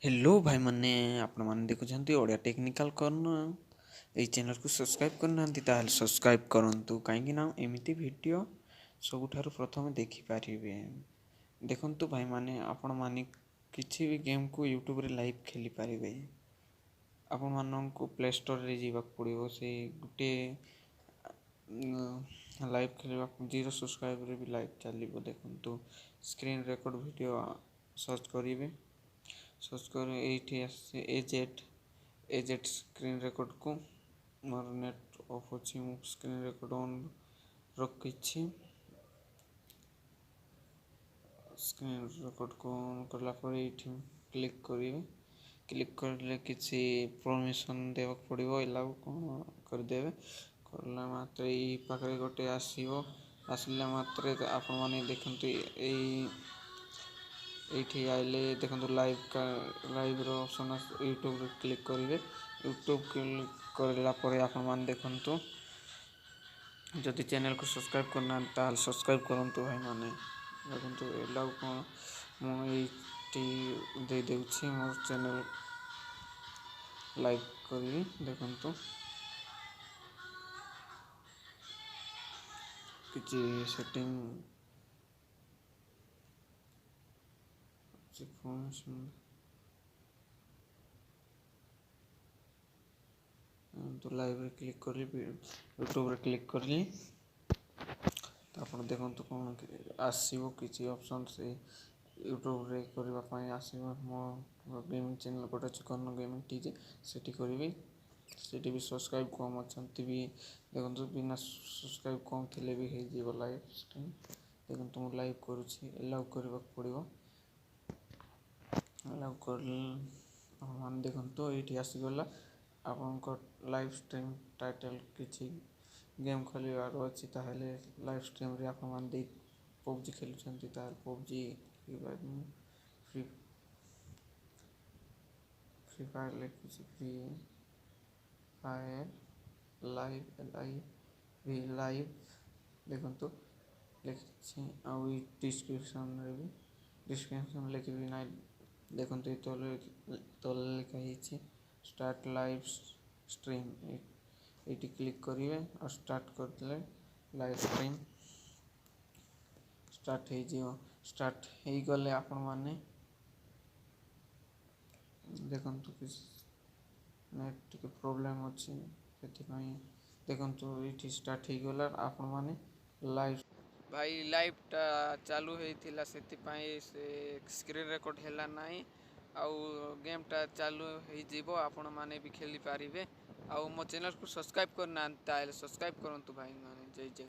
Hello भाई मैंने आपण मैंने देखुं ओडिया टेक्निकल कॉर्नर ये चैनल को सब्सक्राइब करना सब्सक्राइब करूँ कहीं एमती वीडियो सबुठारु प्रथम देखिपारे देखु भाई माने आपण माने किसी भी गेम को यूट्यूब रे लाइव खेली पारे आपण मानक प्ले स्टोर रे जीवाक पड़ो से गोटे लाइव खेलवा जीरो सब्सक्राइब रे भी लाइव चलो देखु स्क्रीन रेकॉर्ड वीडियो सर्च करेंगे सर्च कर ये एजेड स्क्रीन रेकॉर्ड को मोर नेट ऑफ अच्छी स्क्रीन रेकॉर्ड ऑन रखी स्क्रीन रेकॉर्ड को ऑन करला क्लिक करेंगे क्लिक करले किसी परमिशन देवाक पड़ो एलाउ कौन करदेवे करला मात्र ये पाखे गोटे आसला मात्र आपण मैंने देखते ये आइले देखो लाइव ऑप्शन यूट्यूब रे क्लिक करेंगे यूट्यूब क्लिक करला आपण मैंने देखु जदि चैनल को सब्सक्राइब करना सब्सक्राइब करूँ भाई मैंने देखो एलाउ कौन मुझे दे मोर चैनल लाइव करी देखु किसी सेटिंग तो लाइव रे क्लिक कर यूट्यूब रे क्लिक कर आप देखो कौन आसो किसी ऑप्शन से यूट्यूब रे करने आसो मो गेमिंग चैनल गोटे चिकन गेमिंग टी सेठी करी सेठी भी सब्सक्राइब कम अच्छा भी देखो बिना सब्सक्राइब कम थे भी हो लाइव स्ट्रीम देखो मुझे लाइव करुँची एलाउ करने पड़ो एलाउ कर देखो ये आसीगला आप लाइव स्ट्रीम टाइटल किसी गेम खेलार अच्छी ताहले लाइव स्ट्रीम रे आप पबजी खेलुं पबजी फ्री फ्री फायर लिखी फ्री फायर लाइव देखो लिखी डिस्क्रिप्शन लिखी ना देखो तले लिखाई स्टार्ट लाइव स्ट्रीम ये क्लिक करेंगे और स्टार्ट करदे लाइव स्ट्रीम स्टार्ट हो गले आपण मैंने देखु नेट टिके प्रोब्लेम अच्छी देखु ये स्टार्ट हो गला आपण मैंने लाइव भाई लाइव टा चालू होता से स्क्रीन रेकॉर्ड है ना आउ गेम टा चालू हो आपण मैंने भी खेली पारे आउ मो चैनल को सब्सक्राइब करना सब्सक्राइब करूँ भाई मैंने जय जय।